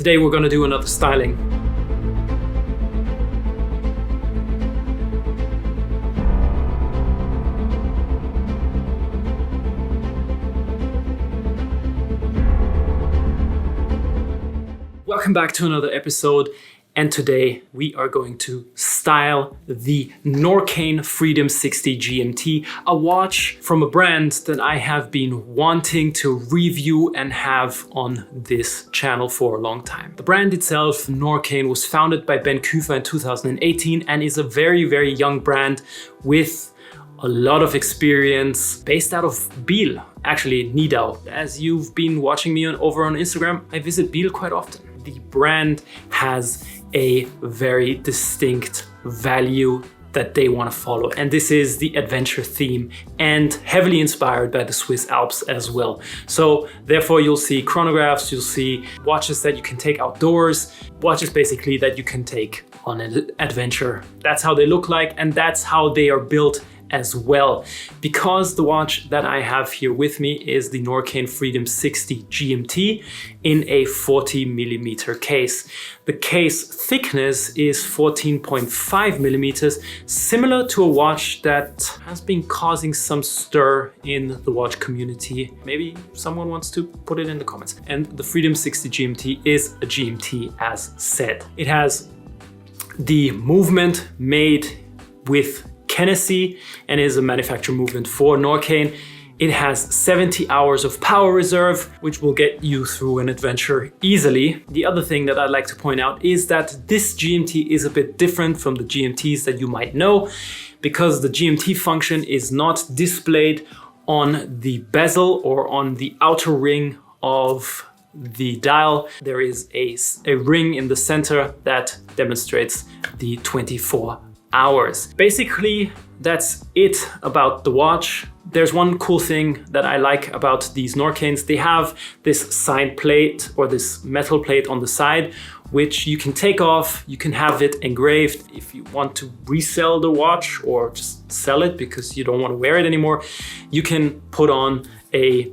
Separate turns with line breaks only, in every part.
Today we're gonna do another styling. Welcome back to another episode, and today we are going to style the NORQAIN Freedom 60 GMT, a watch from a brand that I have been wanting to review and have on this channel for a long time. The brand itself, NORQAIN, was founded by Ben Kufer in 2018 and is a very, very young brand with a lot of experience, based out of Biel, actually Nidau. As you've been watching me over on Instagram, I visit Biel quite often. The brand has a very distinct value that they want to follow, and this is the adventure theme and heavily inspired by the Swiss Alps as well. So therefore you'll see chronographs, you'll see watches that you can take outdoors, watches basically that you can take on an adventure. That's how they look like, and that's how they are built as well. Because the watch that I have here with me is the NORQAIN Freedom 60 GMT in a 40mm case. The case thickness is 14.5mm, similar to a watch that has been causing some stir in the watch community. Maybe someone wants to put it in the comments. And the Freedom 60 GMT is a GMT as said. It has the movement made with Hennessy and is a manufacturer movement for NORQAIN. It has 70 hours of power reserve, which will get you through an adventure easily. The other thing that I'd like to point out is that this GMT is a bit different from the GMTs that you might know, because the GMT function is not displayed on the bezel or on the outer ring of the dial. There is a ring in the center that demonstrates the 24 hours. Basically, that's it about the watch. There's one cool thing that I like about these NORQAINs. They have this side plate or this metal plate on the side, which you can take off. You can have it engraved. If you want to resell the watch or just sell it because you don't want to wear it anymore, you can put on a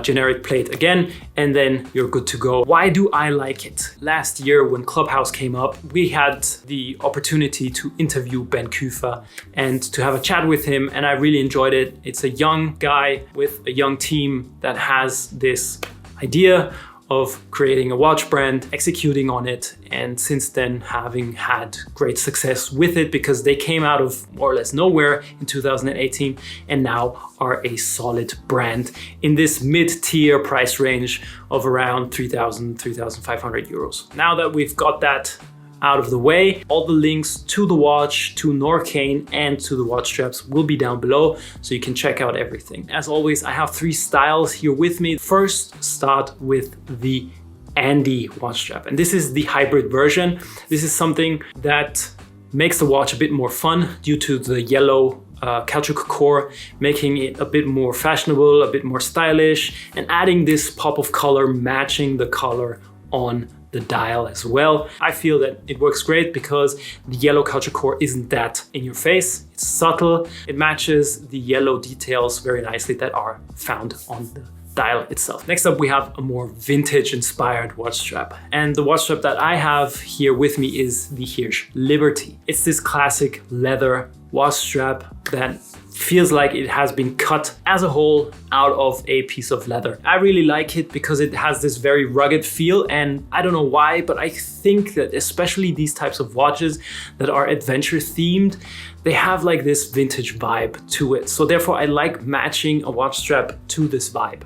generic plate again, and then you're good to go. Why do I like it? Last year when Clubhouse came up, we had the opportunity to interview Ben Kufer and to have a chat with him, and I really enjoyed it. It's a young guy with a young team that has this idea of creating a watch brand, executing on it, and since then having had great success with it because they came out of more or less nowhere in 2018 and now are a solid brand in this mid-tier price range of around 3,000, 3,500 euros. Now that we've got that out of the way, all the links to the watch, to NORQAIN, and to the watch straps will be down below, so you can check out everything. As always, I have 3 styles here with me. First, start with the Andy watch strap, and this is the hybrid version. This is something that makes the watch a bit more fun due to the yellow caoutchouc core, making it a bit more fashionable, a bit more stylish, and adding this pop of color, matching the color on the dial as well. I feel that it works great because the yellow caoutchouc core isn't that in your face. It's subtle. It matches the yellow details very nicely that are found on the dial itself. Next up, we have a more vintage inspired watch strap. And the watch strap that I have here with me is the Hirsch Liberty. It's this classic leather watch strap that feels like it has been cut as a whole out of a piece of leather. I really like it because it has this very rugged feel, and I don't know why, but I think that especially these types of watches that are adventure themed, they have like this vintage vibe to it. So therefore I like matching a watch strap to this vibe.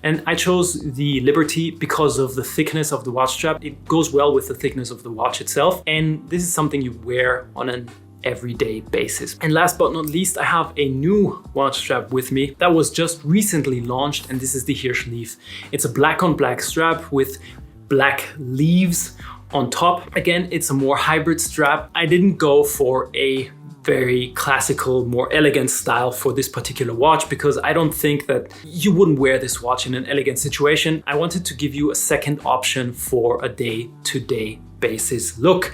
And I chose the Liberty because of the thickness of the watch strap. It goes well with the thickness of the watch itself, and this is something you wear on an everyday basis. And last but not least, I have a new watch strap with me that was just recently launched, and this is the Hirsch Leaf. It's a black on black strap with black leaves on top. Again, it's a more hybrid strap. I didn't go for a very classical, more elegant style for this particular watch because I don't think that you wouldn't wear this watch in an elegant situation. I wanted to give you a second option for a day-to-day basis look.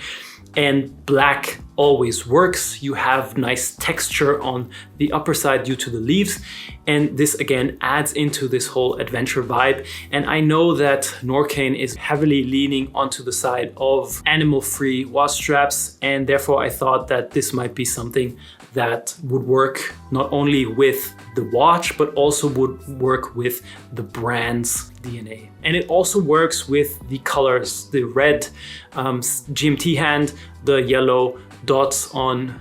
and black always works. You have nice texture on the upper side due to the leaves, and this again adds into this whole adventure vibe. And I know that NORQAIN is heavily leaning onto the side of animal-free watch straps, and therefore I thought that this might be something that would work not only with the watch, but also would work with the brand's DNA. And it also works with the colors, the red GMT hand, the yellow dots on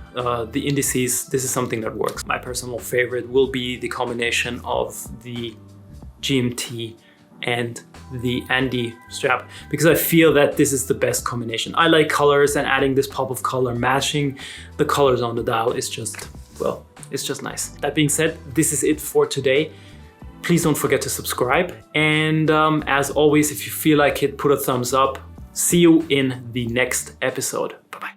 the indices. This is something that works. My personal favorite will be the combination of the GMT and the Andy strap, because I feel that this is the best combination. I like colors, and adding this pop of color, matching the colors on the dial is just, well, it's just nice. That being said, this is it for today. Please don't forget to subscribe. And as always, if you feel like it, put a thumbs up. See you in the next episode. Bye-bye.